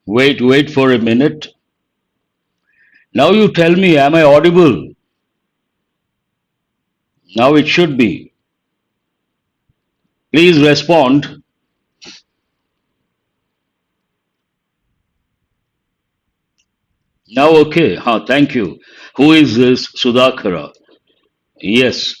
Wait for a minute. Now you tell me, am I audible? Now it should be. Please respond. Now, okay. Thank you. Who is this? Sudhakara. Yes.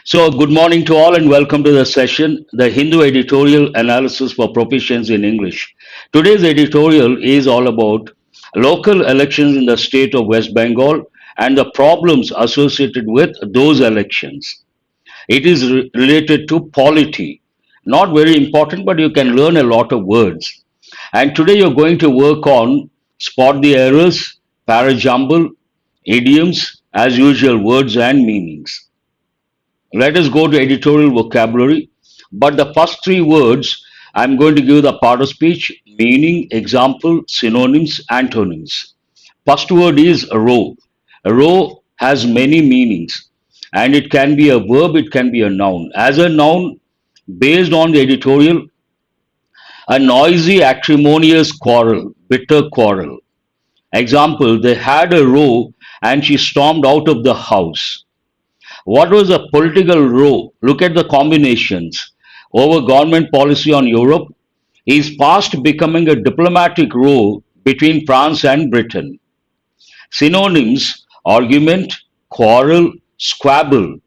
So, good morning to all and welcome to the session, the Hindu Editorial Analysis for Proficiency in English. Today's editorial is all about local elections in the state of West Bengal and the problems associated with those elections. It is related to polity. Not very important, but you can learn a lot of words. And today you're going to work on spot the errors, jumble, idioms, as usual, words and meanings. Let us go to editorial vocabulary. But the first three words, I'm going to give the part of speech, meaning, example, synonyms, antonyms. First word is row. Row has many meanings and it can be a verb, it can be a noun. As a noun, based on the editorial, a noisy, acrimonious quarrel, bitter quarrel. Example, they had a row and she stormed out of the house. What was a political row? Look at the combinations. Over government policy on Europe is fast becoming a diplomatic row between France and Britain. Synonyms, argument, quarrel, squabble.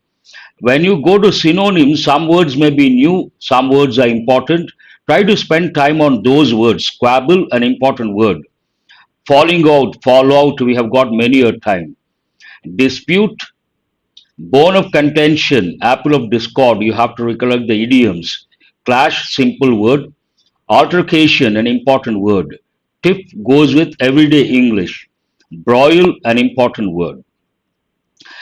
When you go to synonyms, some words may be new, some words are important. Try to spend time on those words. Squabble, an important word. Falling out, fall out, we have got many a time. Dispute, bone of contention, apple of discord, you have to recollect the idioms. Clash, simple word. Altercation, an important word. Tiff goes with everyday English. Broil, an important word.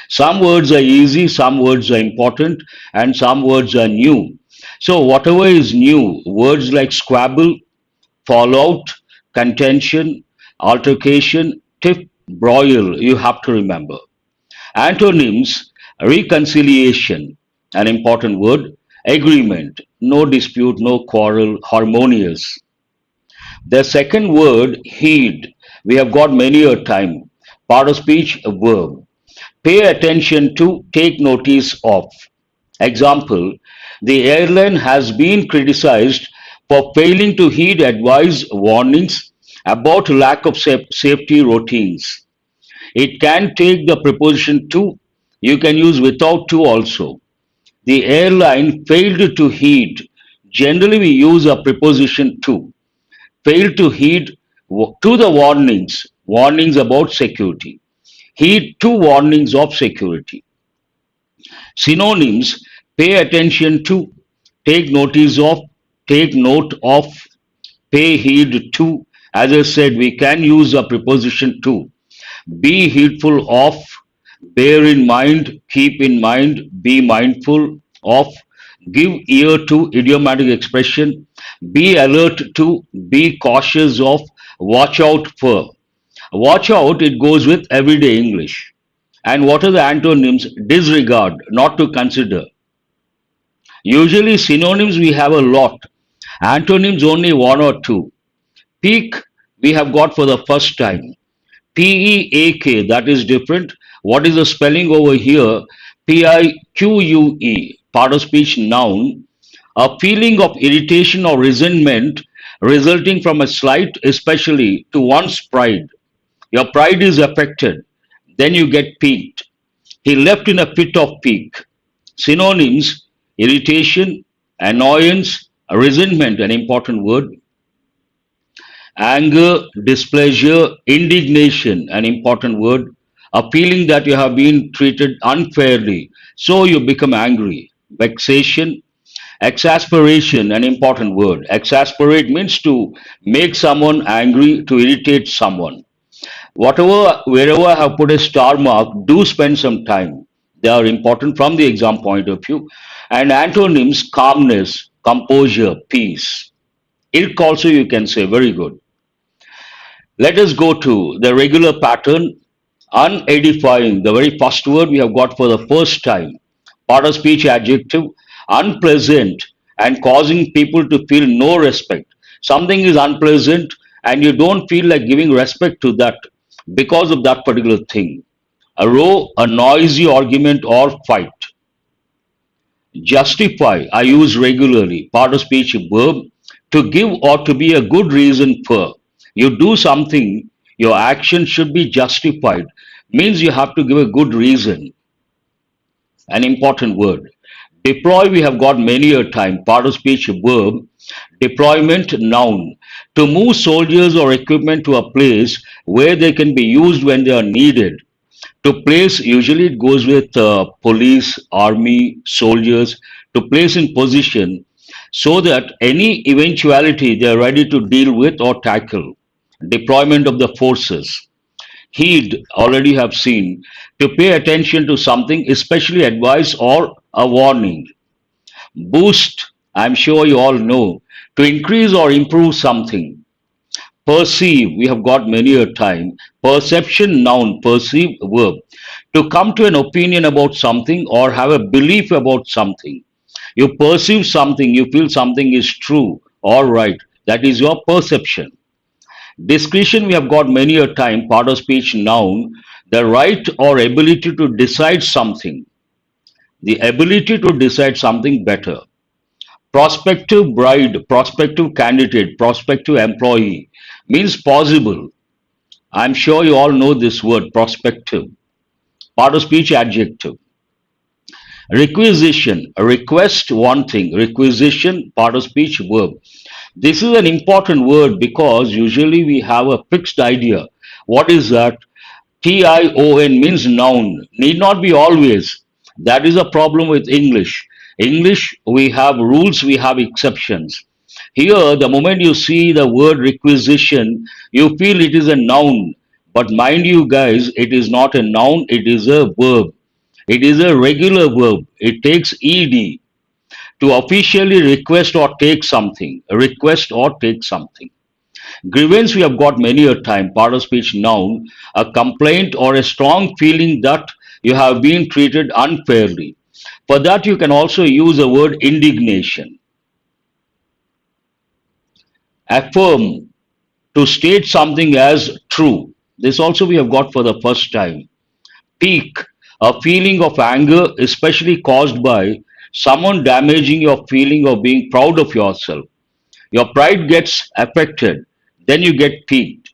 Some words are easy, some words are important, and some words are new. So, whatever is new, words like squabble, fallout, contention, altercation, tiff, broil, you have to remember. Antonyms, reconciliation, an important word, agreement, no dispute, no quarrel, harmonious. The second word, heed, we have got many a time. Part of speech, a verb. Pay attention to, take notice of. Example, the airline has been criticized for failing to heed advice warnings about lack of safety routines. It can take the preposition to, you can use without to also. The airline failed to heed. Generally, we use a preposition to. Failed to heed to the warnings about security. Heed to warnings of security. Synonyms, pay attention to, take notice of, take note of, pay heed to. As I said, we can use a preposition to. Be heedful of, bear in mind, keep in mind, be mindful of, give ear to, idiomatic expression, be alert to, be cautious of, watch out for. Watch out, it goes with everyday English. And what are the antonyms? Disregard, not to consider. Usually synonyms we have a lot. Antonyms only one or two. Peak we have got for the first time. P-E-A-K, that is different. What is the spelling over here? P-I-Q-U-E, part of speech noun. A feeling of irritation or resentment resulting from a slight, especially to one's pride. Your pride is affected, then you get piqued. He left in a fit of pique. Synonyms, irritation, annoyance, resentment, an important word. Anger, displeasure, indignation, an important word. A feeling that you have been treated unfairly, so you become angry. Vexation, exasperation, an important word. Exasperate means to make someone angry, to irritate someone. Wherever I have put a star mark, do spend some time. They are important from the exam point of view. And antonyms, calmness, composure, peace. Ilk also you can say, very good. Let us go to the regular pattern, unedifying, the very first word we have got for the first time. Part of speech adjective, unpleasant and causing people to feel no respect. Something is unpleasant and you don't feel like giving respect to that because of that particular thing. A row, a noisy argument or fight. Justify, I use regularly, part of speech verb, to give or to be a good reason for. You do something, your action should be justified. Means you have to give a good reason, an important word. Deploy, we have got many a time, part of speech verb, deployment noun, to move soldiers or equipment to a place where they can be used when they are needed. To place, usually it goes with police, army, soldiers, to place in position so that any eventuality they are ready to deal with or tackle. Deployment of the forces. Heed, already have seen, to pay attention to something, especially advice or a warning. Boost, I'm sure you all know, to increase or improve something. Perceive, we have got many a time. Perception, noun, perceive, verb. To come to an opinion about something or have a belief about something. You perceive something, you feel something is true or right. That is your perception. Discretion, we have got many a time, part of speech, noun, the right or ability to decide something. The ability to decide something better. Prospective bride, prospective candidate, prospective employee means possible. I'm sure you all know this word, prospective. Part of speech, adjective. Requisition, request one thing. Requisition, part of speech, verb. This is an important word because usually we have a fixed idea. What is that? TION means noun. Need not be always. That is a problem with English. English, we have rules, we have exceptions. Here, the moment you see the word requisition, you feel it is a noun. But mind you, guys, it is not a noun, it is a verb. It is a regular verb. It takes ed to officially request or take something. Request or take something. Grievance, we have got many a time, part of speech, noun, a complaint or a strong feeling that you have been treated unfairly. For that, you can also use the word indignation. Affirm, to state something as true. This also we have got for the first time. Pique, a feeling of anger, especially caused by someone damaging your feeling of being proud of yourself. Your pride gets affected, then you get piqued.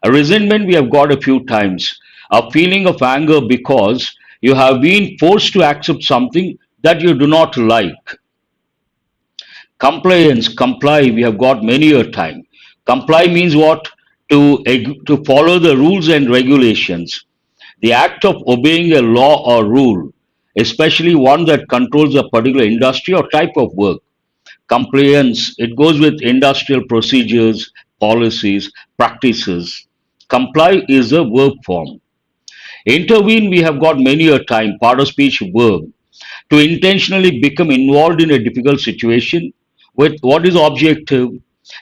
A resentment we have got a few times. A feeling of anger because you have been forced to accept something that you do not like. Compliance, comply, we have got many a time. Comply means what? To follow the rules and regulations. The act of obeying a law or rule, especially one that controls a particular industry or type of work. Compliance, it goes with industrial procedures, policies, practices. Comply is a verb form. Intervene, we have got many a time, part of speech verb. To intentionally become involved in a difficult situation with what is objective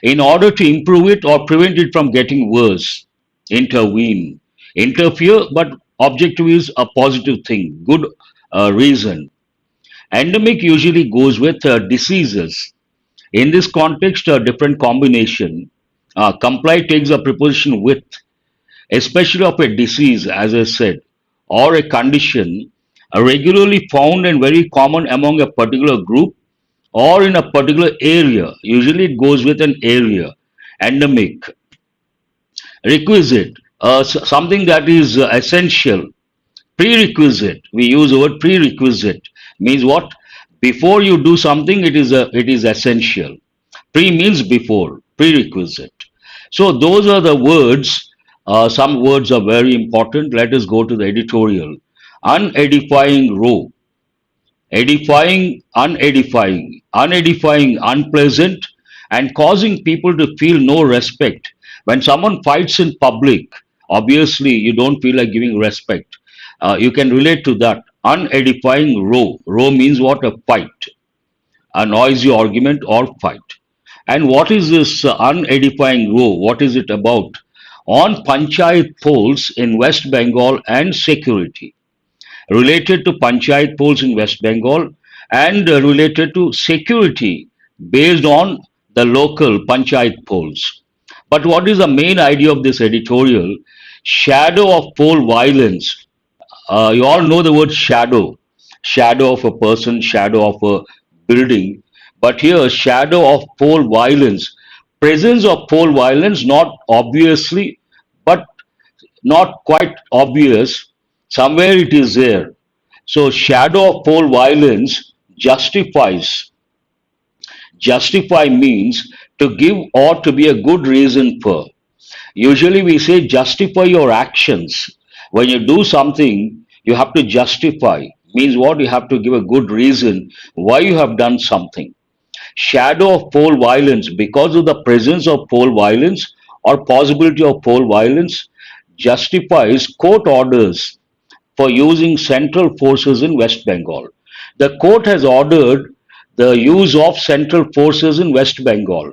in order to improve it or prevent it from getting worse. Intervene. Interfere, but objective is a positive thing, good reason. Endemic usually goes with diseases. In this context, a different combination. Comply takes a preposition with, especially of a disease, as I said, or a condition regularly found and very common among a particular group or in a particular area. Usually it goes with an area. Endemic. Requisite, something that is essential. Prerequisite, we use the word prerequisite, means what? Before you do something, it is essential. Pre means before, prerequisite. So those are the words. Some words are very important. Let us go to the editorial. Unedifying row. Edifying, unedifying. Unedifying, unpleasant, and causing people to feel no respect. When someone fights in public, obviously you don't feel like giving respect. You can relate to that. Unedifying row. Row means what? A fight, a noisy argument or fight. And what is this unedifying row? What is it about? On panchayat polls in West Bengal and security. Related to panchayat polls in West Bengal and related to security based on the local panchayat polls. But what is the main idea of this editorial? Shadow of pole violence. You all know the word shadow, shadow of a person, shadow of a building. But here, shadow of pole violence, presence of pole violence, not obviously, but not quite obvious. Somewhere it is there. So, shadow of pole violence justifies. Justify means to give or to be a good reason for. Usually we say justify your actions. When you do something, you have to justify. Means what? You have to give a good reason why you have done something. Shadow of pole violence, because of the presence of pole violence or possibility of pole violence, justifies court orders for using central forces in West Bengal. The court has ordered the use of central forces in West Bengal,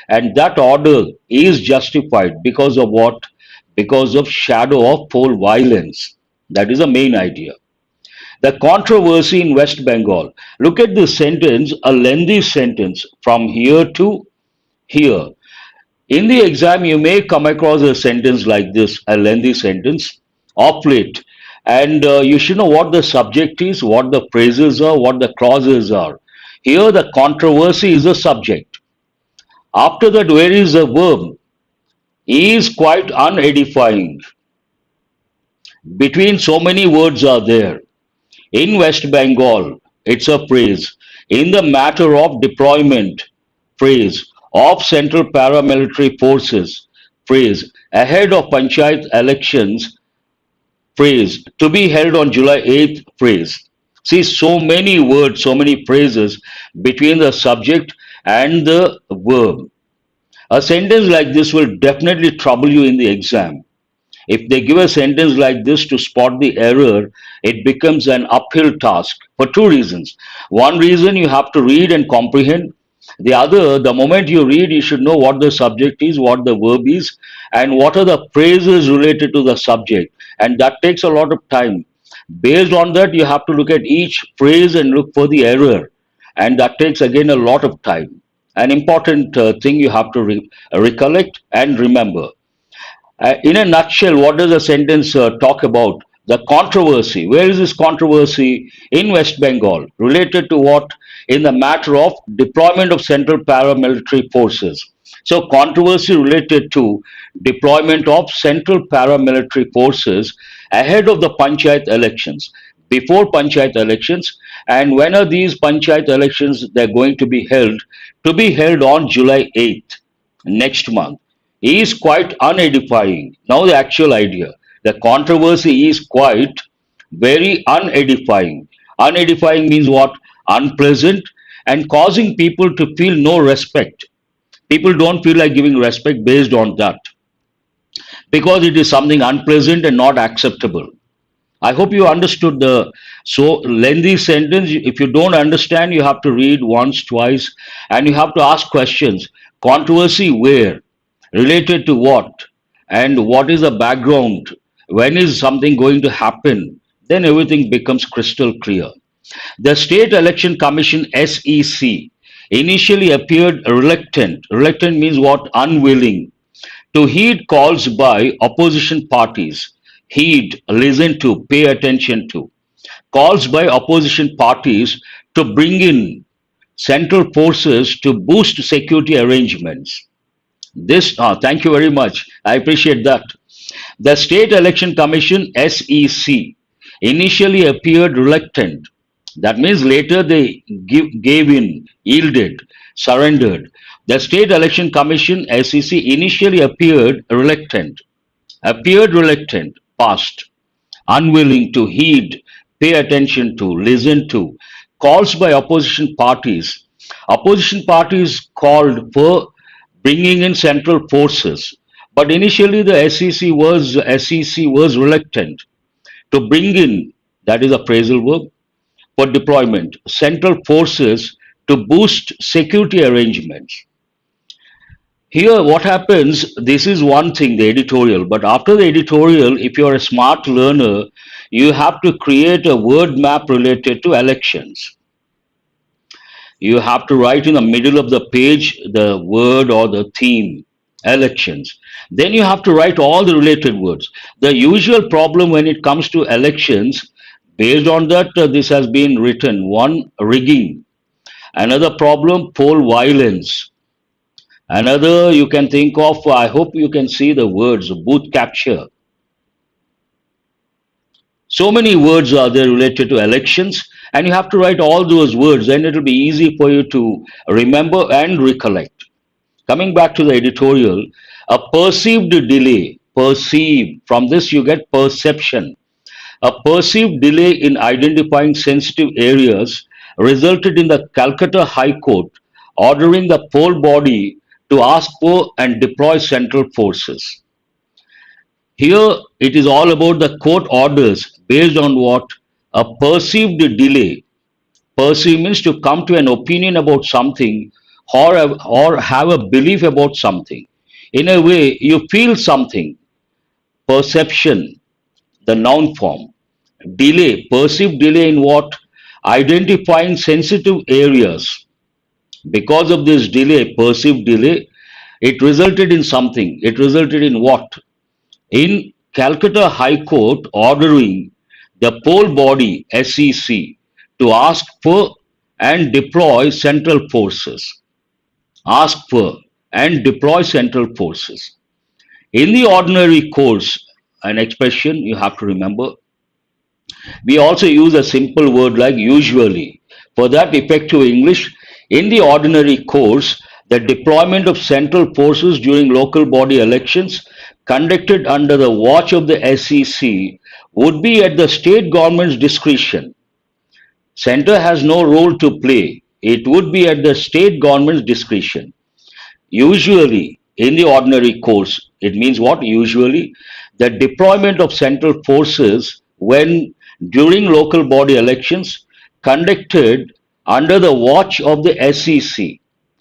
and that order is justified because of what? Because of shadow of pole violence. That is the main idea. The controversy in West Bengal. Look at this sentence, a lengthy sentence from here to here. In the exam, you may come across a sentence like this, a lengthy sentence, of late. And you should know what the subject is, what the phrases are, what the clauses are. Here, the controversy is the subject. After that, where is the verb? Is quite unedifying. Between so many words are there. In West Bengal, it's a phrase. In the matter of deployment, phrase. Of central paramilitary forces, phrase. Ahead of Panchayat elections, phrase. To be held on July 8th, phrase. See, so many words, so many phrases between the subject and the verb. A sentence like this will definitely trouble you in the exam. If they give a sentence like this to spot the error, it becomes an uphill task for two reasons. One reason, you have to read and comprehend. The other, the moment you read, you should know what the subject is, what the verb is, and what are the phrases related to the subject. And that takes a lot of time. Based on that, you have to look at each phrase and look for the error. And that takes again a lot of time. An important thing you have to recollect and remember. In a nutshell, what does the sentence talk about? The controversy. Where is this controversy? In West Bengal. Related to what? In the matter of deployment of central paramilitary forces. So, controversy related to deployment of central paramilitary forces ahead of the Panchayat elections. Before Panchayat elections, and when are these Panchayat elections? They're going to be held. To be held on July 8th, next month, is quite unedifying. Now, the actual idea. The controversy is quite very unedifying. Unedifying means what? Unpleasant and causing people to feel no respect. People don't feel like giving respect based on that because it is something unpleasant and not acceptable. I hope you understood the so lengthy sentence. If you don't understand, you have to read once, twice, and you have to ask questions. Controversy where? Related to what? And what is the background? When is something going to happen? Then everything becomes crystal clear. The State Election Commission SEC initially appeared reluctant. Reluctant means what? Unwilling to heed calls by opposition parties. Heed, listen to, pay attention to. Calls by opposition parties to bring in central forces to boost security arrangements. Thank you very much. I appreciate that. The State Election Commission SEC initially appeared reluctant. That means later they gave in, yielded, surrendered. The State Election Commission SEC initially appeared reluctant, past, unwilling to heed, pay attention to, listen to, calls by opposition parties. Opposition parties called for bringing in central forces, but initially the SEC was reluctant to bring in, that is a phrasal verb, for deployment, central forces to boost security arrangements. Here, what happens, this is one thing, the editorial, but after the editorial, if you're a smart learner, you have to create a word map related to elections. You have to write in the middle of the page the word or the theme. Elections. Then you have to write all the related words. The usual problem when it comes to elections, based on that, this has been written. One, rigging. Another problem, poll violence. Another you can think of, I hope you can see the words, booth capture. So many words are there related to elections, and you have to write all those words, then it will be easy for you to remember and recollect. Coming back to the editorial, a perceived delay, perceive, from this you get perception. A perceived delay in identifying sensitive areas resulted in the Calcutta High Court ordering the poll body to ask for and deploy central forces. Here it is all about the court orders based on what? A perceived delay. Perceive means to come to an opinion about something, or have a belief about something. In a way, you feel something. Perception, the noun form. Delay, perceived delay in what? Identifying sensitive areas. Because of this delay, perceived delay, it resulted in something. It resulted in what? In Calcutta High Court ordering the poll body SEC to ask for and deploy central forces. Ask for and deploy central forces. In the ordinary course, an expression you have to remember, we also use a simple word like usually. For that effective English, in the ordinary course, the deployment of central forces during local body elections conducted under the watch of the SEC would be at the state government's discretion. Center has no role to play. It would be at the state government's discretion. Usually, in the ordinary course, it means what? Usually, the deployment of central forces when during local body elections conducted under the watch of the SEC,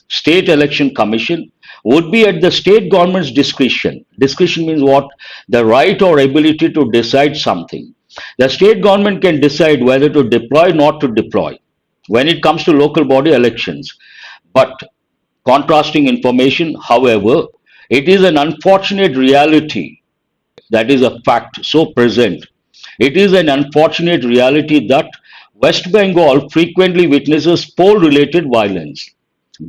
State Election Commission, would be at the state government's discretion. Discretion means what? The right or ability to decide something. The state government can decide whether to deploy or not to deploy when it comes to local body elections. But contrasting information, however, it is an unfortunate reality, that is a fact so present. It is an unfortunate reality that West Bengal frequently witnesses poll related violence.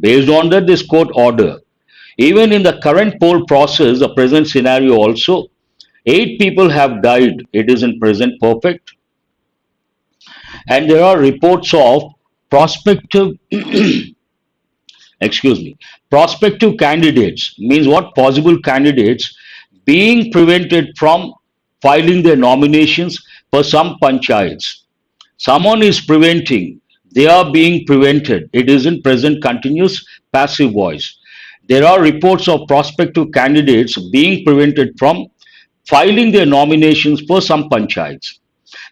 Based on that, this court order, even in the current poll process, the present scenario also, 8 people have died. It is in present perfect. And there are reports of prospective, excuse me, prospective candidates, means what? Possible candidates being prevented from filing their nominations for some panchayats. Someone is preventing, they are being prevented. It is in present continuous passive voice. There are reports of prospective candidates being prevented from filing their nominations for some panchayats.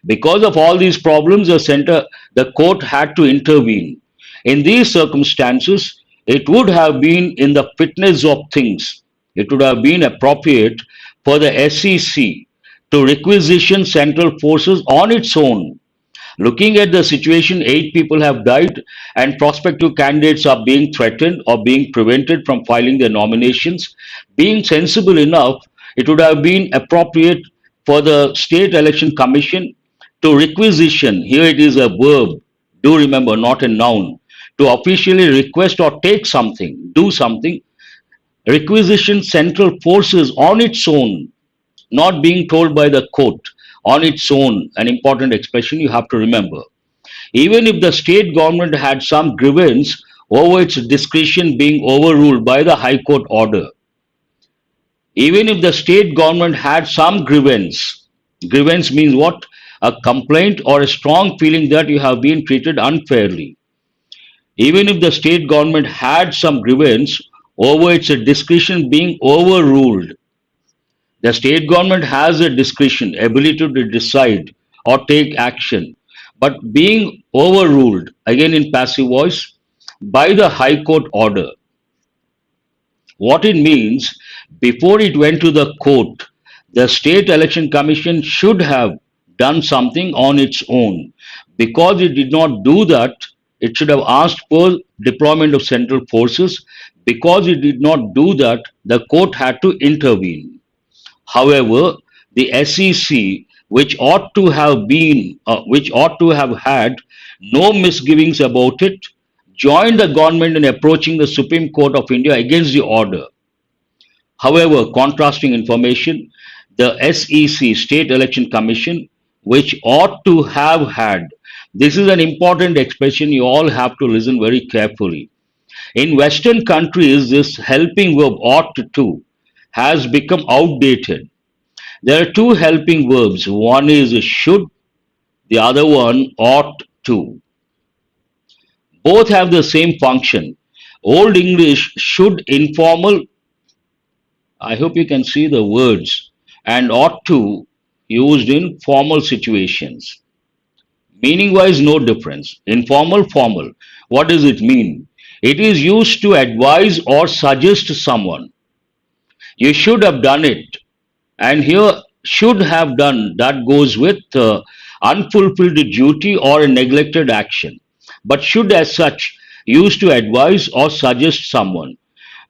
Because of all these problems, the court had to intervene. In these circumstances, it would have been in the fitness of things, it would have been appropriate for the SEC to requisition central forces on its own. Looking at the situation, 8 people have died and prospective candidates are being threatened or being prevented from filing their nominations. Being sensible enough, it would have been appropriate for the State Election Commission to requisition, here it is a verb, do remember, not a noun, to officially request or take something, do something, requisition central forces on its own, not being told by the court, on its own, an important expression you have to remember. Even if the state government had some grievance over its discretion being overruled by the High Court order, even if the state government had some grievance, grievance means what? A complaint or a strong feeling that you have been treated unfairly. Even if the state government had some grievance over its discretion being overruled, the state government has a discretion, ability to decide or take action, but being overruled, again in passive voice, by the High Court order. What it means, before it went to the court, the State Election Commission should have done something on its own. Because it did not do that, it should have asked for deployment of central forces Because it did not do that, the court had to intervene. However, the SEC, which ought to have had no misgivings about it, joined the government in approaching the Supreme Court of India against the order. However, contrasting information, the SEC, State Election Commission, which ought to have had, this is an important expression you all have to listen very carefully. In Western countries, this helping verb ought to has become outdated. There are two helping verbs. One is should, the other one ought to. Both have the same function. Old English should informal, I hope you can see the words, and ought to used in formal situations. Meaning wise, no difference. Informal, formal. What does it mean? It is used to advise or suggest to someone. You should have done it. And here, should have done, that goes with unfulfilled duty or a neglected action. But should, as such, used to advise or suggest someone.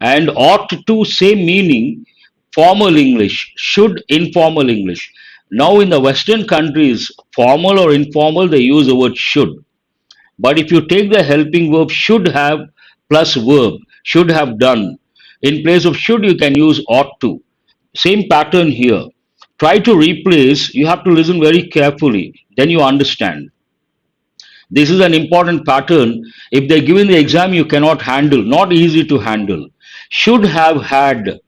And ought to, same meaning, formal English, should, informal English. Now, in the Western countries, formal or informal, they use the word should. But if you take the helping verb should have plus verb, should have done, in place of should, you can use ought to. Same pattern here. Try to replace, you have to listen very carefully, then you understand. This is an important pattern. If they're given the exam, you cannot handle, not easy to handle. Should have had,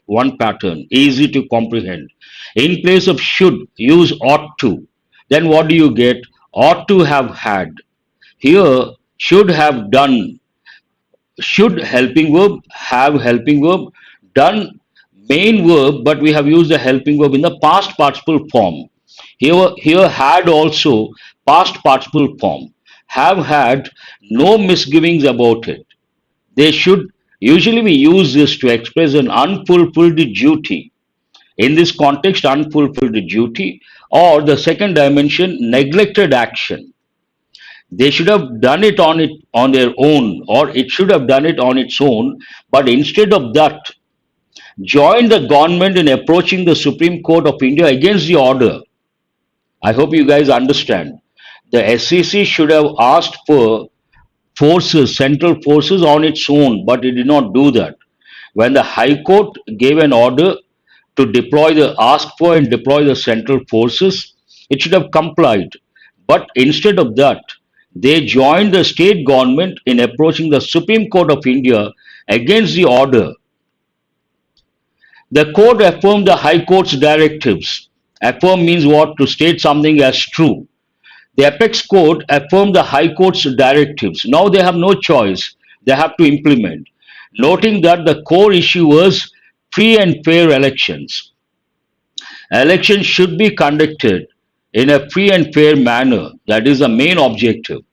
one pattern, easy to comprehend. In place of should, use ought to. Then what do you get? Ought to have had. Here, should have done. Should helping verb, have helping verb, done main verb, but we have used the helping verb in the past participle form. Here had also past participle form. Have had no misgivings about it. They should, usually we use this to express an unfulfilled duty. In this context, unfulfilled duty, or the second dimension, neglected action. They should have done it on their own, or it should have done it on its own, but instead of that, joined the government in approaching the Supreme Court of India against the order. I hope you guys understand. The SEC should have asked for forces, central forces on its own, but it did not do that. When the High Court gave an order to ask for and deploy the central forces, it should have complied. But instead of that, they joined the state government in approaching the Supreme Court of India against the order. The court affirmed the High Court's directives. Affirm means what? To state something as true. The apex court affirmed the High Court's directives. Now they have no choice. They have to implement. Noting that the core issue was free and fair elections. Elections should be conducted in a free and fair manner. That is the main objective.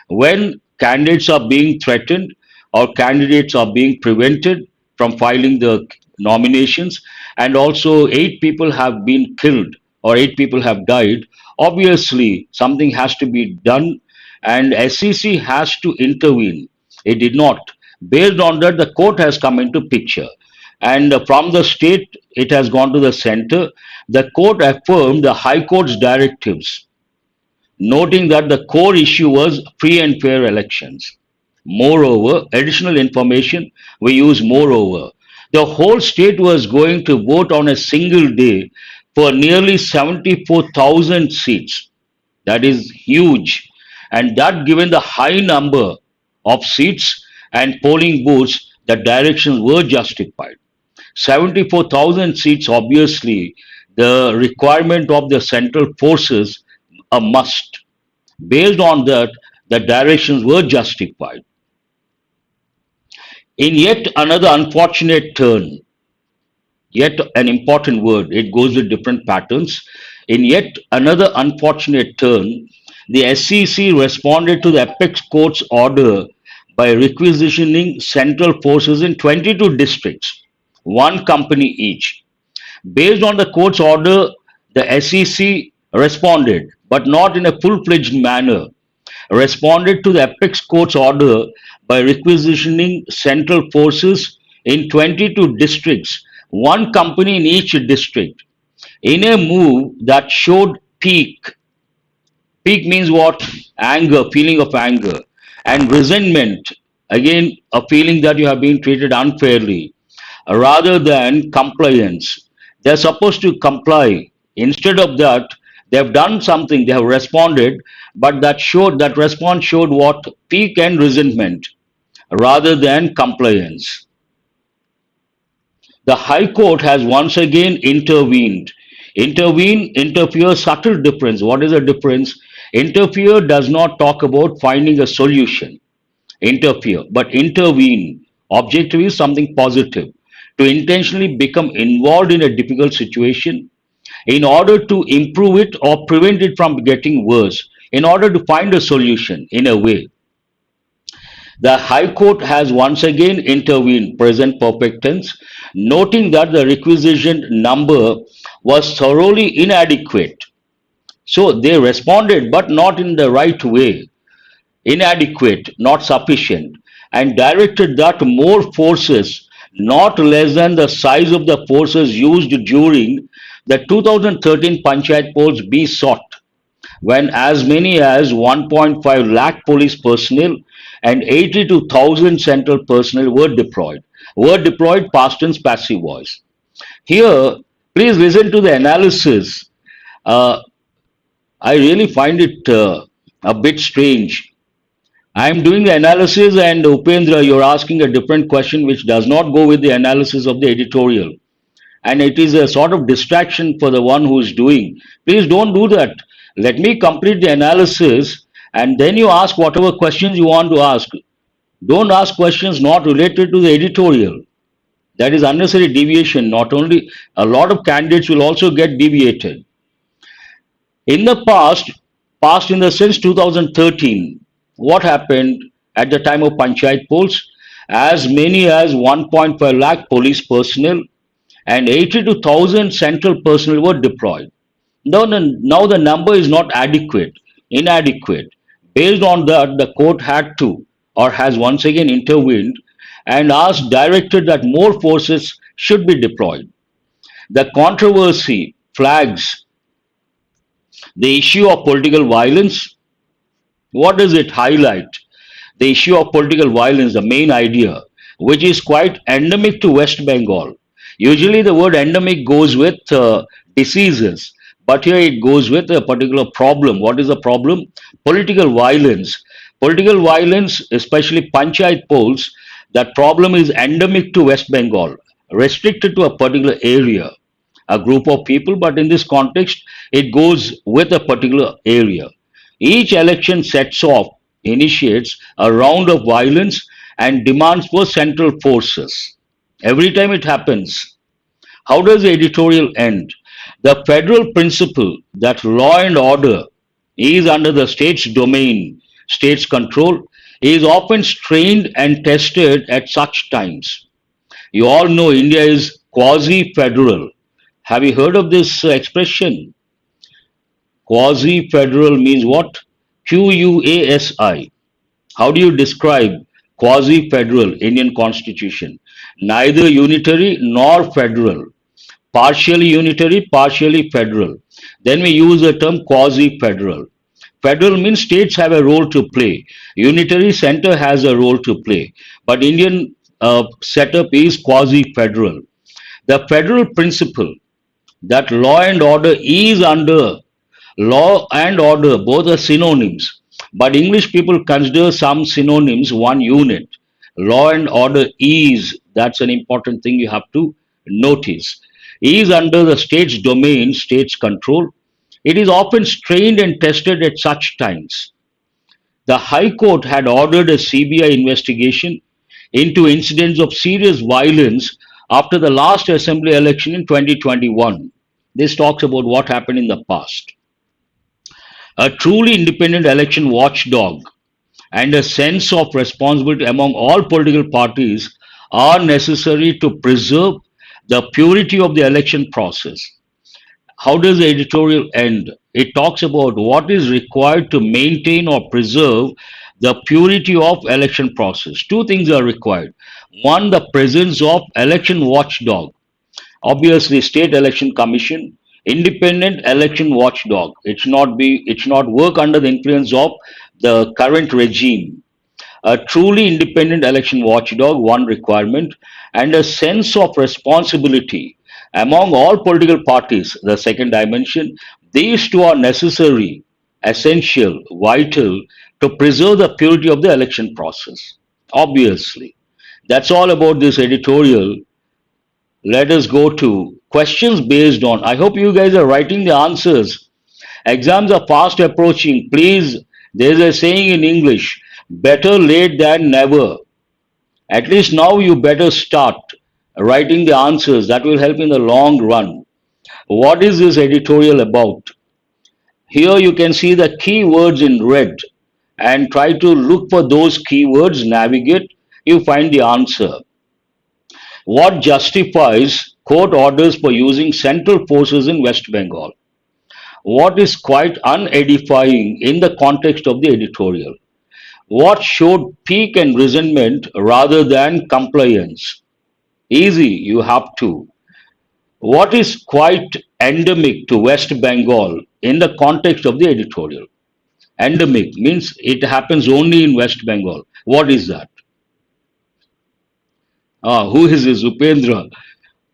When candidates are being threatened or candidates are being prevented from filing the nominations, and also 8 people have been killed or 8 people have died, obviously something has to be done and SEC has to intervene. It did not. Based on that, the court has come into picture. And from the state, it has gone to the center. The court affirmed the High Court's directives, noting that the core issue was free and fair elections. Moreover, additional information, we use moreover. The whole state was going to vote on a single day for nearly 74,000 seats. That is huge. And that, given the high number of seats and polling booths, the directions were justified. 74,000 seats, obviously, the requirement of the central forces, a must. Based on that, the directions were justified. In yet another unfortunate turn, yet an important word, it goes with different patterns. In yet another unfortunate turn, the SEC responded to the apex court's order by requisitioning central forces in 22 districts, one company each. Based on the court's order, the SEC responded, but not in a full-fledged manner. Responded to the apex court's order by requisitioning central forces in 22 districts, one company in each district, in a move that showed peak. Peak means what? Anger, feeling of anger, and resentment. Again, a feeling that you have been treated unfairly, rather than compliance. They're supposed to comply. Instead of that, they've done something, they have responded, but that response showed what? Pique and resentment rather than compliance. The High Court has once again intervened. Intervene, interfere, subtle difference. What is the difference? Interfere does not talk about finding a solution. Interfere, but intervene. Objective is something positive. To intentionally become involved in a difficult situation in order to improve it or prevent it from getting worse, in order to find a solution in a way. The High Court has once again intervened, present perfect tense, noting that the requisitioned number was thoroughly inadequate. So they responded, but not in the right way, inadequate, not sufficient, and directed that more forces, not less than the size of the forces used during the 2013 Panchayat polls, be sought, when as many as 1.5 lakh police personnel and 82,000 central personnel were deployed. Were deployed, past tense, passive voice. Here, please listen to the analysis. Uh, I really find it a bit strange. I am doing the analysis, and Upendra, you're asking a different question which does not go with the analysis of the editorial. And it is a sort of distraction for the one who is doing. Please don't do that. Let me complete the analysis, and then you ask whatever questions you want to ask. Don't ask questions not related to the editorial. That is unnecessary deviation. Not only a lot of candidates will also get deviated. In the past in the since 2013, what happened at the time of Panchayat polls? As many as 1.5 lakh police personnel and 82,000 central personnel were deployed. Now the number is not adequate, inadequate. Based on that, the court had to or has once again intervened and asked, directed that more forces should be deployed. The controversy flags the issue of political violence. What does it highlight? The issue of political violence, the main idea, which is quite endemic to West Bengal. Usually, the word endemic goes with diseases, but here it goes with a particular problem. What is the problem? Political violence. Political violence, especially Panchayat polls, that problem is endemic to West Bengal, restricted to a particular area, a group of people, but in this context, it goes with a particular area. Each election sets off, initiates a round of violence and demands for central forces. Every time it happens, how does the editorial end? The federal principle that law and order is under the state's domain, state's control, is often strained and tested at such times. You all know India is quasi-federal. Have you heard of this expression? Quasi-federal means what? QUASI. How do you describe quasi-federal Indian constitution? Neither unitary nor federal. Partially unitary, partially federal. Then we use the term quasi-federal. Federal means states have a role to play. Unitary center has a role to play. But Indian setup is quasi-federal. The federal principle that law and order is under law and order, both are synonyms. But English people consider some synonyms one unit. Law and order is, that's an important thing you have to notice, is under the state's domain, state's control. It is often strained and tested at such times. The High Court had ordered a CBI investigation into incidents of serious violence after the last assembly election in 2021. This talks about what happened in the past. A truly independent election watchdog and a sense of responsibility among all political parties are necessary to preserve the purity of the election process. How does the editorial end? It talks about what is required to maintain or preserve The purity of election process. Two things are required. One, the presence of election watchdog. Obviously, state election commission, independent election watchdog. It should not work under the influence of the current regime. A truly independent election watchdog, one requirement, and a sense of responsibility among all political parties, the second dimension. These two are necessary, essential, vital to preserve the purity of the election process. Obviously. That's all about this editorial. Let us go to questions based on. I hope you guys are writing the answers. Exams are fast approaching. Please, there's a saying in English, better late than never. At least now you better start writing the answers. That will help in the long run. What is this editorial about? Here you can see the keywords in red and try to look for those keywords, navigate, you find the answer. What justifies court orders for using central forces in West Bengal? What is quite unedifying in the context of the editorial? What showed pique and resentment rather than compliance? Easy, you have to. What is quite endemic to West Bengal in the context of the editorial? Endemic means it happens only in West Bengal. What is that? Who is this? Upendra.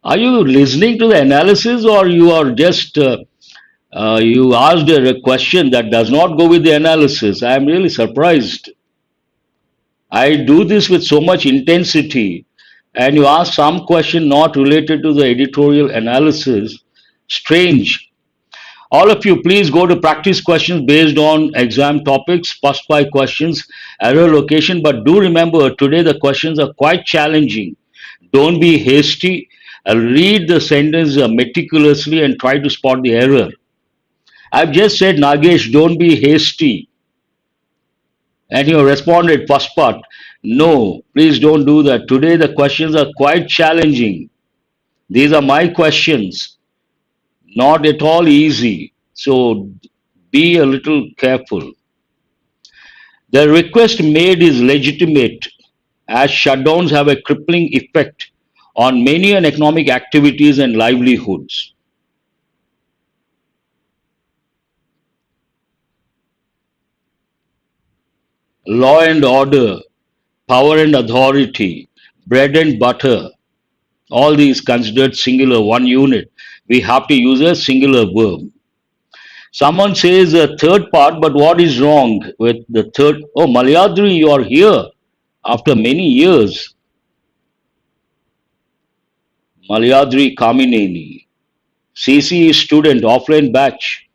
Are you listening to the analysis or you are just you asked a question that does not go with the analysis? I am really surprised. I do this with so much intensity, and you ask some question not related to the editorial analysis. Strange. All of you, please go to practice questions based on exam topics, first five questions, error location. But do remember, today the questions are quite challenging. Don't be hasty. Read the sentence meticulously and try to spot the error. I've just said, Nagesh, don't be hasty. And you responded, first part. No, please don't do that. Today the questions are quite challenging. These are my questions, not at all easy. So be a little careful. The request made is legitimate as shutdowns have a crippling effect on many an economic activities and livelihoods. Law and order, power and authority, bread and butter, all these considered singular, one unit. We have to use a singular verb. Someone says a third part, but what is wrong with the third? Oh, Malayadri, you are here after many years. Malayadri Kamineni. CC student, offline batch.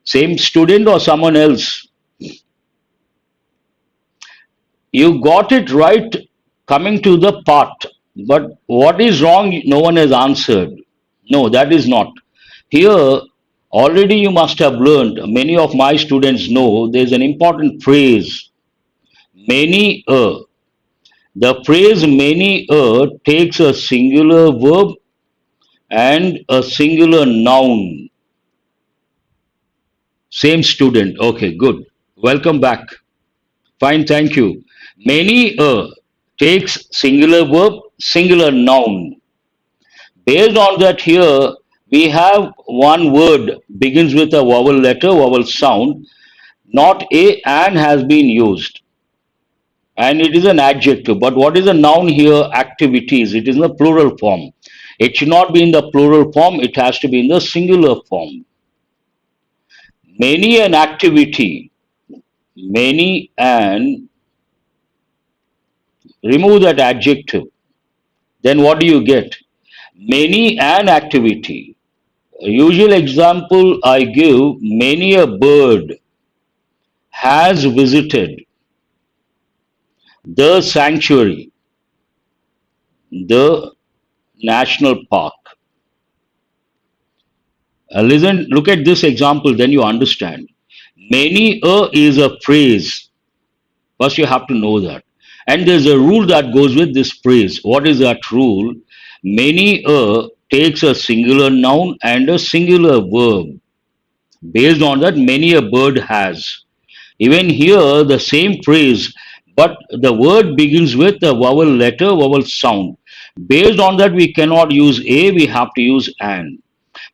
Same student or someone else? You got it right coming to the part, but what is wrong? No one has answered. No, that is not. Here, already you must have learned, many of my students know there's an important phrase, many a. The phrase many a takes a singular verb and a singular noun. Same student. Okay, good. Welcome back. Fine, thank you. Many a takes singular verb, singular noun. Based on that, here we have one word begins with a vowel letter, vowel sound, not a, and has been used. And it is an adjective. But what is a noun here? Activities. It is in the plural form. It should not be in the plural form, it has to be in the singular form. Many an activity, many an, remove that adjective. Then what do you get? Many an activity. A usual example I give, many a bird has visited the sanctuary, the national park. Listen, look at this example, then you understand. Many a is a phrase. First, you have to know that. And there's a rule that goes with this phrase. What is that rule? Many a takes a singular noun and a singular verb. Based on that, many a bird has. Even here, the same phrase, but the word begins with a vowel sound. Based on that, we cannot use a, we have to use an.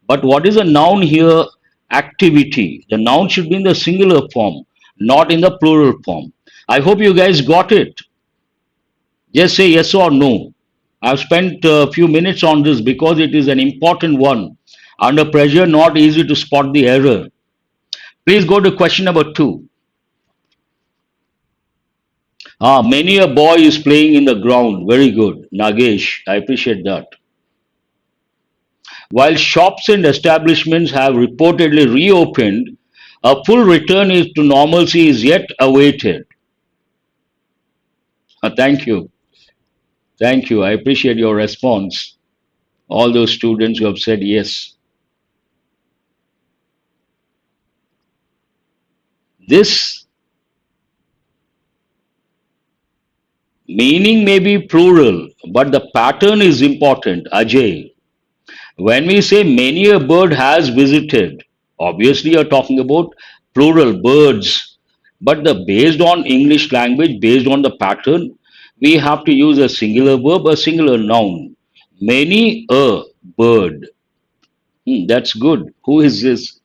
But what is a noun here? Activity. The noun should be in the singular form, not in the plural form. I hope you guys got it. Just say yes or no. I've spent a few minutes on this because it is an important one. Under pressure, not easy to spot the error. Please go to question number 2. Many a boy is playing in the ground. Very good. Nagesh, I appreciate that. While shops and establishments have reportedly reopened, a full return to normalcy is yet awaited. Thank you. Thank you. I appreciate your response. All those students who have said yes. This meaning may be plural, but the pattern is important. Ajay. When we say many a bird has visited, obviously you're talking about plural birds. But the based on English language, based on the pattern, we have to use a singular verb, a singular noun. Many a bird. That's good. Who is this?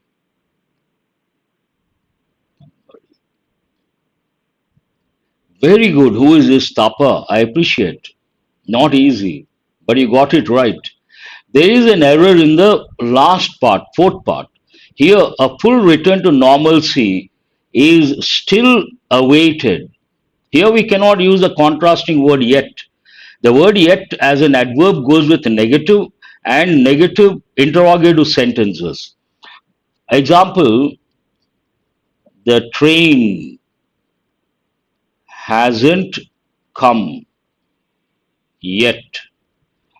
Very good. Who is this Tapa? I appreciate. Not easy, but you got it right. There is an error in the last part, fourth part. Here, a full return to normalcy is still awaited. Here, we cannot use the contrasting word yet. The word yet as an adverb goes with negative and negative interrogative sentences. Example, the train hasn't come yet.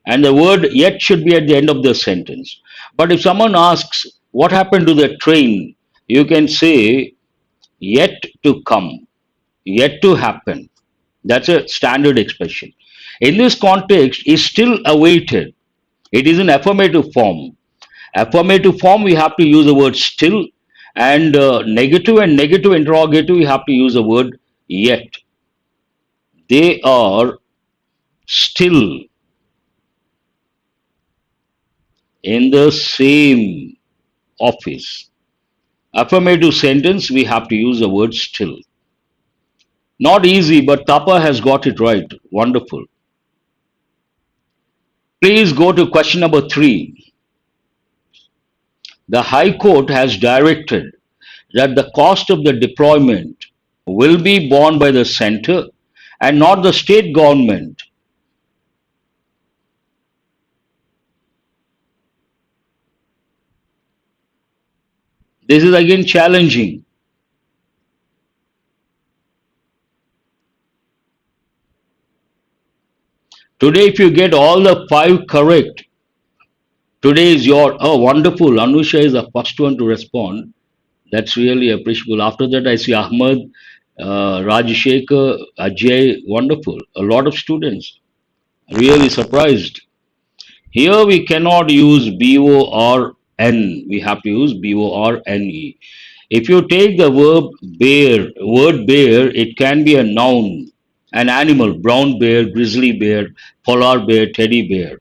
And the word yet should be at the end of the sentence. But if someone asks, what happened to the train? You can say, yet to come, yet to happen. That's a standard expression. In this context, is still awaited. It is an affirmative form. Affirmative form, we have to use the word still, and negative and negative interrogative, we have to use the word yet. They are still in the same office. Affirmative sentence, we have to use the word still. Not easy, but Tapa has got it right. Wonderful. Please go to question number 3. The High Court has directed that the cost of the deployment will be borne by the center and not the state government. This is again challenging. Today, if you get all the 5 correct, today is your, oh, wonderful. Anusha is the first one to respond. That's really appreciable. After that, I see Ahmad, Rajshekar, Ajay, wonderful. A lot of students. Really surprised. Here we cannot use BORN. We have to use BORNE. If you take the word bear, it can be a noun, an animal, brown bear, grizzly bear, polar bear, teddy bear.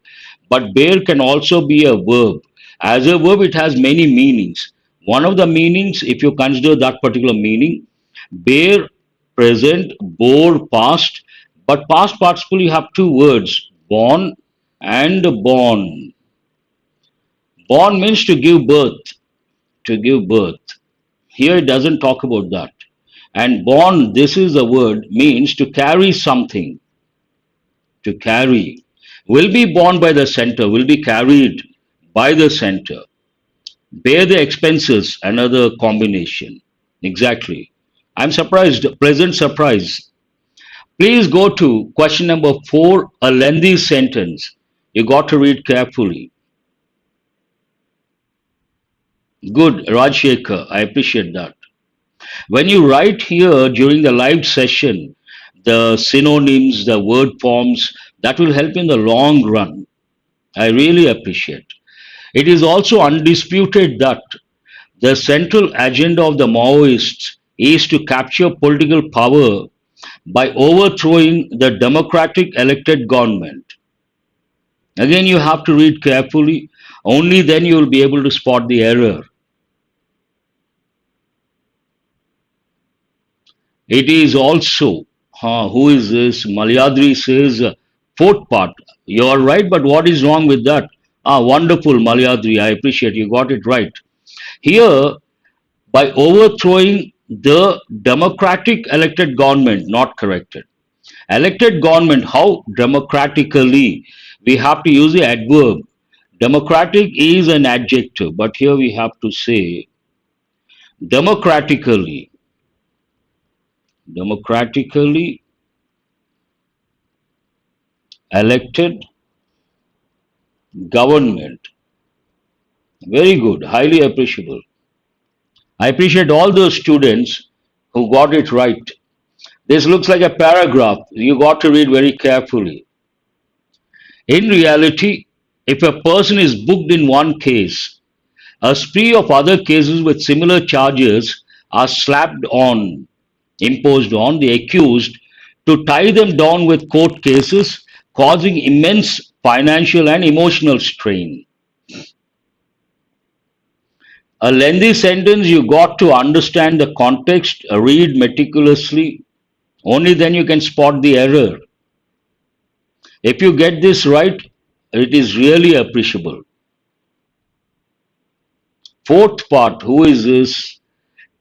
But bear can also be a verb. As a verb, it has many meanings. One of the meanings, if you consider that particular meaning, bear, present, bore, past. But past participle, you have 2 words, born and born. Born means to give birth, to give birth. Here it doesn't talk about that. And born, this is the word, means to carry something, to carry. Will be borne by the center, will be carried by the center. Bear the expenses, another combination. Exactly. I'm surprised, pleasant surprise. Please go to question number 4, a lengthy sentence. You got to read carefully. Good, Rajshekar, I appreciate that. When you write here during the live session, the synonyms, the word forms, that will help in the long run. I really appreciate. It is also undisputed that the central agenda of the Maoists is to capture political power by overthrowing the democratic elected government. Again, you have to read carefully. Only then you will be able to spot the error. It is also, who is this? Malayadri says, fourth part. You are right, but what is wrong with that? Wonderful, Malayadri. I appreciate you got it right. Here, by overthrowing the democratic elected government, not corrected. Elected government, how democratically? We have to use the adverb. Democratic is an adjective, but here we have to say democratically. Democratically elected government. Very good, highly appreciable. I appreciate all those students who got it right. This looks like a paragraph. You got to read very carefully. In reality, if a person is booked in one case, a spree of other cases with similar charges are imposed on the accused to tie them down with court cases, causing immense financial and emotional strain. A lengthy sentence, you got to understand the context, read meticulously. Only then you can spot the error. If you get this right, it is really appreciable. Fourth part, who is this?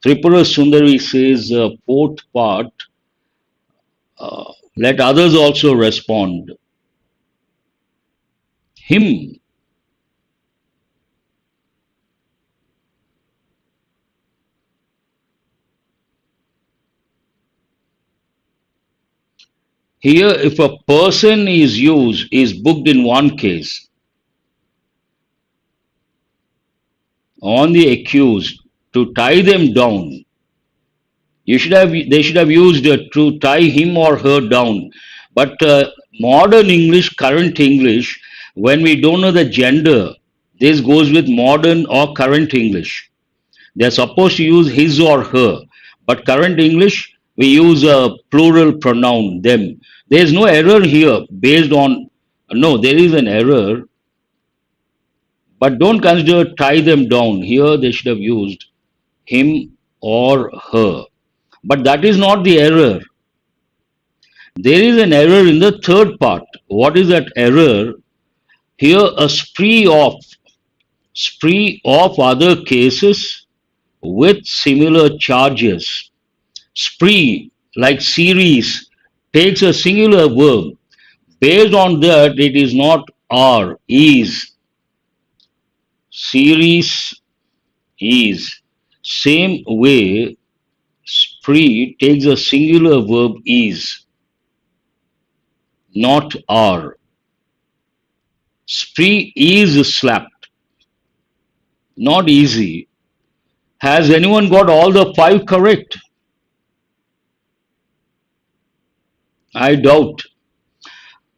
Tripura Sundari says, fourth part, let others also respond. Him. Here, if a person is booked in one case on the accused to tie them down, they should have used to tie him or her down. But modern English, current English, when we don't know the gender, this goes with modern or current English. They are supposed to use his or her, but current English, we use a plural pronoun, them. There is no error here based on, no, there is an error, but don't consider tie them down. Here they should have used him or her. But that is not the error. There is an error in the third part. What is that error? Here a spree of other cases with similar charges. Spree, like series, takes a singular verb. Based on that, it is not are, is. Series is. Same way, spree takes a singular verb is, not are. Spree is slapped. Not easy. Has anyone got all the 5 correct? I doubt.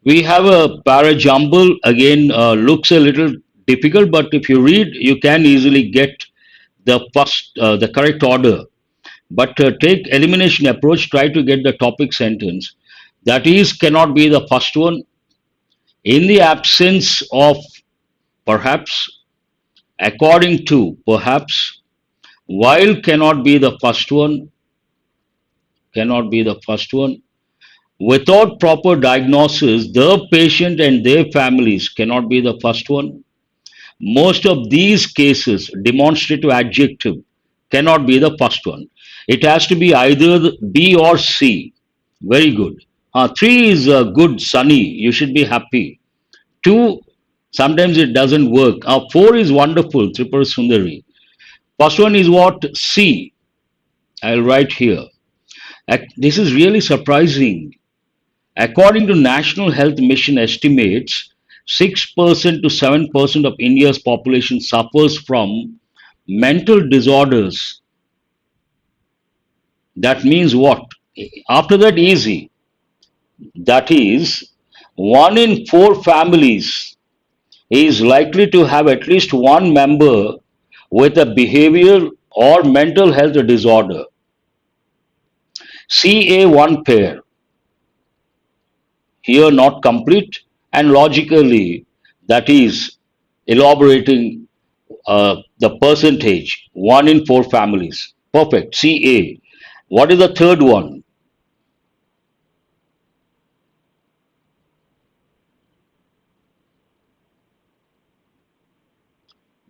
We have a para jumble, again looks a little difficult, but if you read, you can easily get the correct order. But take elimination approach, try to get the topic sentence. That is, cannot be the first one. In the absence of perhaps, according to perhaps, while cannot be the first one, cannot be the first one. Without proper diagnosis, the patient and their families cannot be the first one. Most of these cases, demonstrative adjective cannot be the first one. It has to be either B or C. Very good. 3 is good, sunny. You should be happy. 2, sometimes it doesn't work. 4 is wonderful, Tripura Sundari. First one is what? C. I'll write here. This is really surprising. According to National Health Mission estimates, 6% to 7% of India's population suffers from mental disorders. That means what? After that, easy. That is, 1 in 4 families is likely to have at least one member with a behavioral or mental health disorder. CA one pair, here not complete, and logically that is elaborating the percentage, 1 in 4 families. Perfect. CA. What is the third one?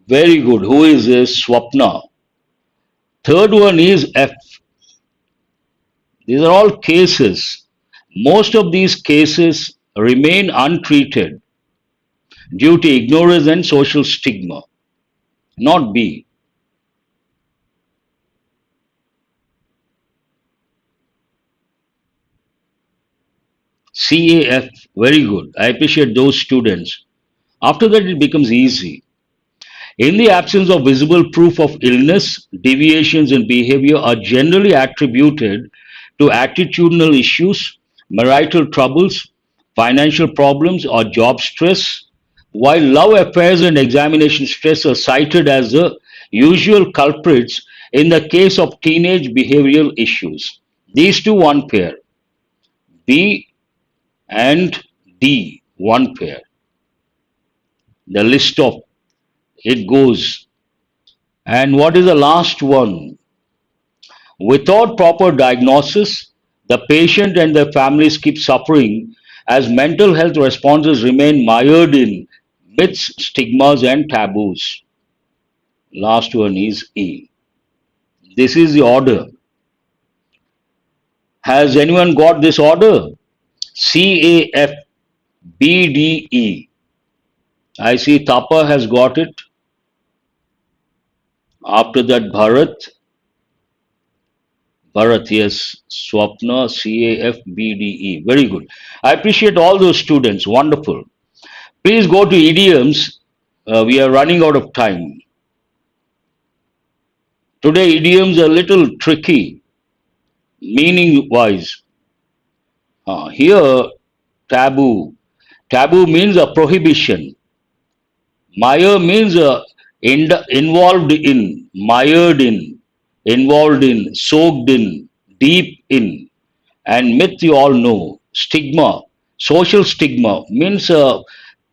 Very good. Who is this? Swapna. Third one is F. These are all cases. Most of these cases remain untreated due to ignorance and social stigma. Not B. CAF. Very good. I appreciate those students. After that, it becomes easy. In the absence of visible proof of illness, deviations in behavior are generally attributed to attitudinal issues, marital troubles, financial problems, or job stress, while love affairs and examination stress are cited as the usual culprits in the case of teenage behavioral issues. These two, one pair. B and D, one pair. The list of it goes. And what is the last one? Without proper diagnosis, the patient and their families keep suffering as mental health responses remain mired in myths, stigmas, and taboos. Last one is E. This is the order. Has anyone got this order? C, A, F, B, D, E. I see Tapa has got it. After that, Bharat. Bharat, yes. Swapna, CAF, BDE. Very good. I appreciate all those students. Wonderful. Please go to idioms. We are running out of time. Today, idioms are a little tricky, meaning wise. Here, taboo. Taboo means a prohibition. Mire means involved in, mired in, involved in, soaked in, deep in. And myth you all know. Stigma, social stigma means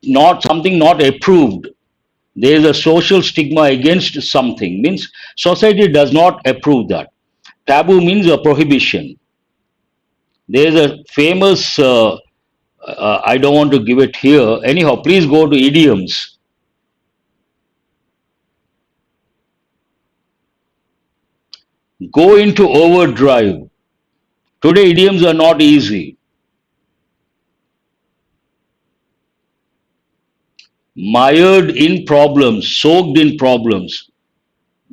not something not approved. There is a social stigma against something, means society does not approve that. Taboo means a prohibition. There is a famous, I don't want to give it here. Anyhow, please go to idioms. Go into overdrive. Today, idioms are not easy. Mired in problems, soaked in problems,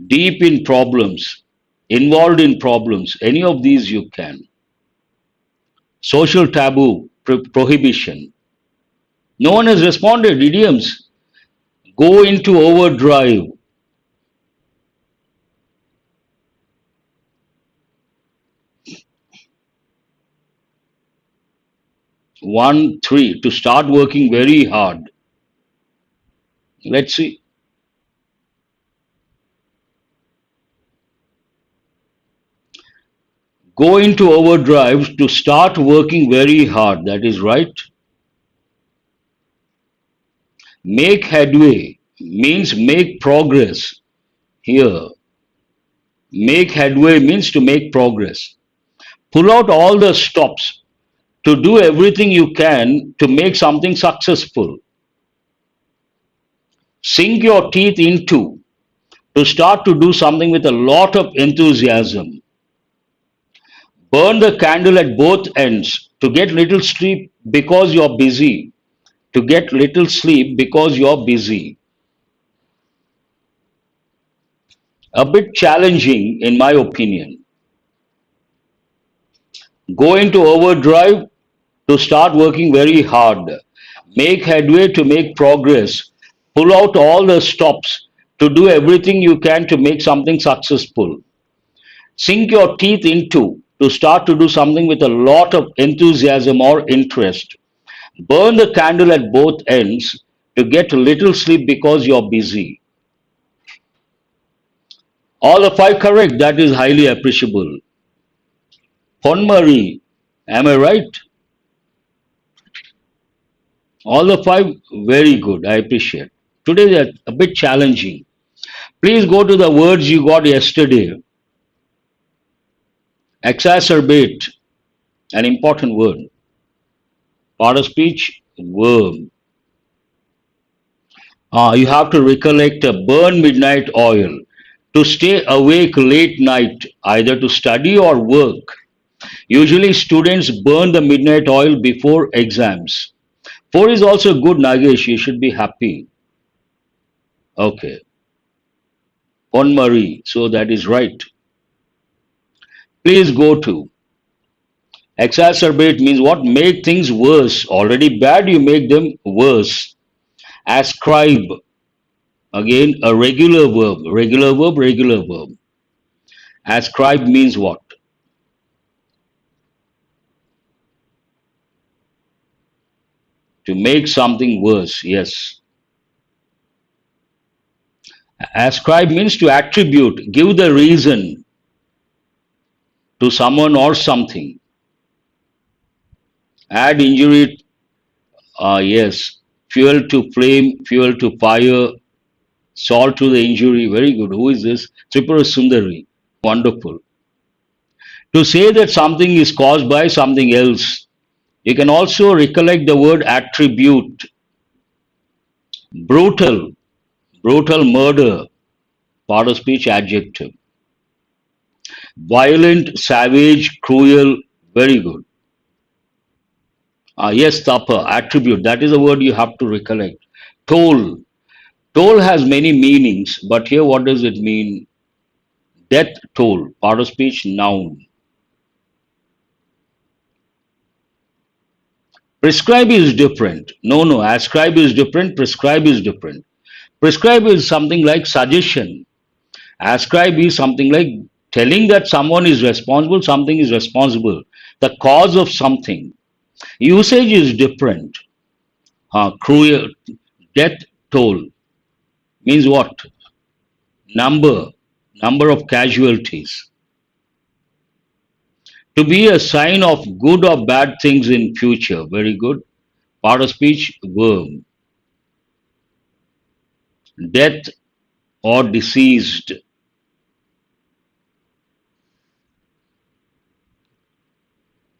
deep in problems, involved in problems. Any of these you can. Social taboo, prohibition. No one has responded. Idioms. Go into overdrive. One, three, to start working very hard. Let's see. Go into overdrive to start working very hard. That is right. Make headway means make progress. Here, make headway means to make progress. Pull out all the stops to do everything you can to make something successful. Sink your teeth into to start to do something with a lot of enthusiasm. Burn the candle at both ends to get little sleep because you're busy. To get little sleep because you're busy. A bit challenging, in my opinion. Go into overdrive to start working very hard. Make headway to make progress. Pull out all the stops to do everything you can to make something successful. Sink your teeth into to start to do something with a lot of enthusiasm or interest. Burn the candle at both ends to get little sleep because you're busy. All the five correct. That is highly appreciable. Marie, am I right? All the five, very good. I appreciate. Today they're a bit challenging. Please go to the words you got yesterday. Exacerbate, an important word. Part of speech, verb. You have to recollect a burn midnight oil. To stay awake late night, either to study or work. Usually students burn the midnight oil before exams. 4 is also good, Nagesh. You should be happy. Okay. Pon Marie. So that is right. Please go to. Exacerbate means what? Make things worse. Already bad, you make them worse. Ascribe. Again, a regular verb. Regular verb, regular verb. Ascribe means what? To make something worse. Yes. Ascribe means to attribute, give the reason to someone or something. Add injury, yes. Fuel to flame, fuel to fire, salt to the injury. Very good. Who is this? Tripura Sundari. Wonderful. To say that something is caused by something else. You can also recollect the word attribute. Brutal, brutal murder, part of speech adjective. Violent, savage, cruel, very good. Yes, Tapa, attribute, that is a word you have to recollect. Toll, toll has many meanings, but here what does it mean? Death toll, part of speech, noun. Prescribe is different. No, ascribe is different, prescribe is different. Prescribe is something like suggestion. Ascribe is something like telling that someone is responsible, something is responsible, the cause of something. Usage is different. Cruel, death toll means what? Number, number of casualties. To be a sign of good or bad things in future. Very good. Part of speech, verb. Death or deceased.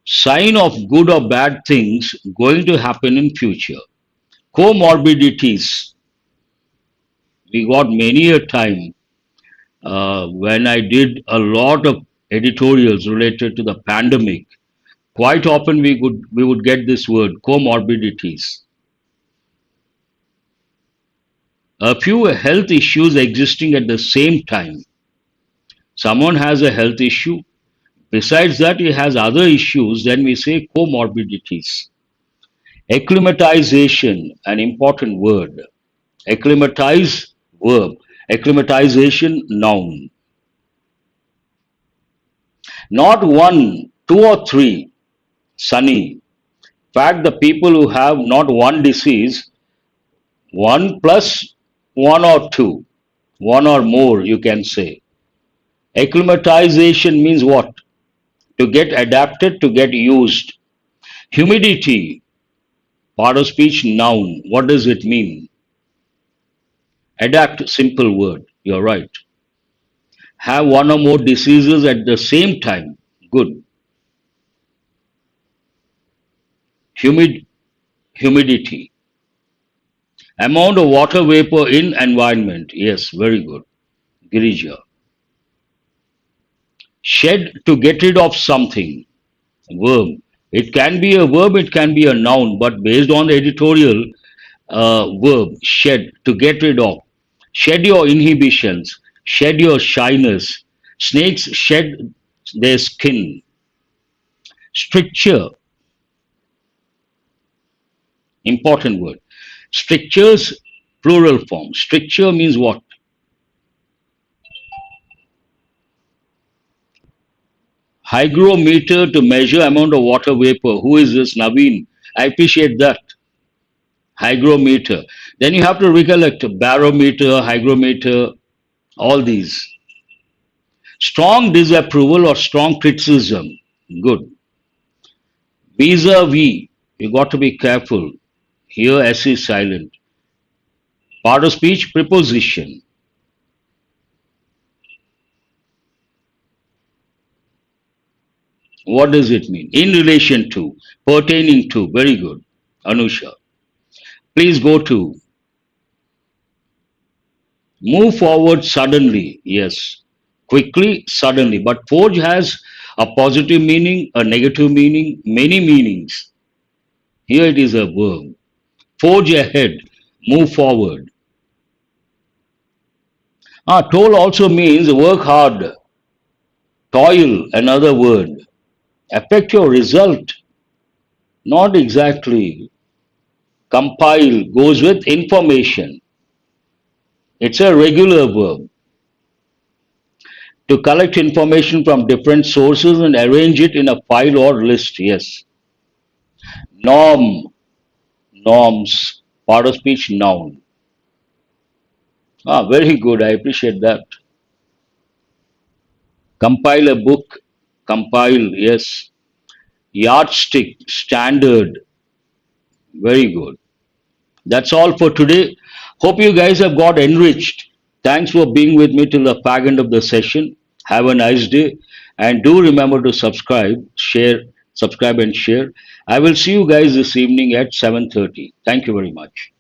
Sign of good or bad things going to happen in future. Comorbidities. We got many a time when I did a lot of editorials related to the pandemic. Quite often we would get this word, comorbidities. A few health issues existing at the same time. Someone has a health issue. Besides that, he has other issues. Then we say comorbidities. Acclimatization, an important word. Acclimatize, verb. Acclimatization, noun. Not one, two or three. Sunny. In fact, the people who have not one disease, one plus one or two, one or more, you can say. Acclimatization means what? To get adapted, to get used. Humidity, part of speech, noun. What does it mean? Adapt, simple word. You're right. Have one or more diseases at the same time. Good. Humidity. Amount of water vapor in environment. Yes, very good. Girija. Shed, to get rid of something. Verb. It can be a verb, it can be a noun, but based on the editorial, verb, shed, to get rid of. Shed your inhibitions, shed your shyness. Snakes shed their skin. Stricture, important word. Strictures, plural form. Stricture means what? Hygrometer, to measure amount of water vapor. Who is this? Naveen. I appreciate that. Hygrometer. Then you have to recollect barometer, hygrometer, all these. Strong disapproval or strong criticism. Good. Vis-a-vis. You got to be careful. Here S is silent. Part of speech preposition. What does it mean? In relation to, pertaining to. Very good. Anusha. Please go to move forward suddenly. Yes. Quickly, suddenly. But forge has a positive meaning, a negative meaning, many meanings. Here it is a verb. Forge ahead, move forward. Toil also means work hard. Toil, another word. Affect your result. Not exactly. Compile goes with information. It's a regular verb. To collect information from different sources and arrange it in a file or list. Yes. Norm, norms, part of speech, noun. Very good. I appreciate that. Compile a book, compile, yes. Yardstick, standard, very good. That's all for today. Hope you guys have got enriched. Thanks for being with me till the fag end of the session. Have a nice day. And do remember to subscribe and share. I will see you guys this evening at 7:30. Thank you very much.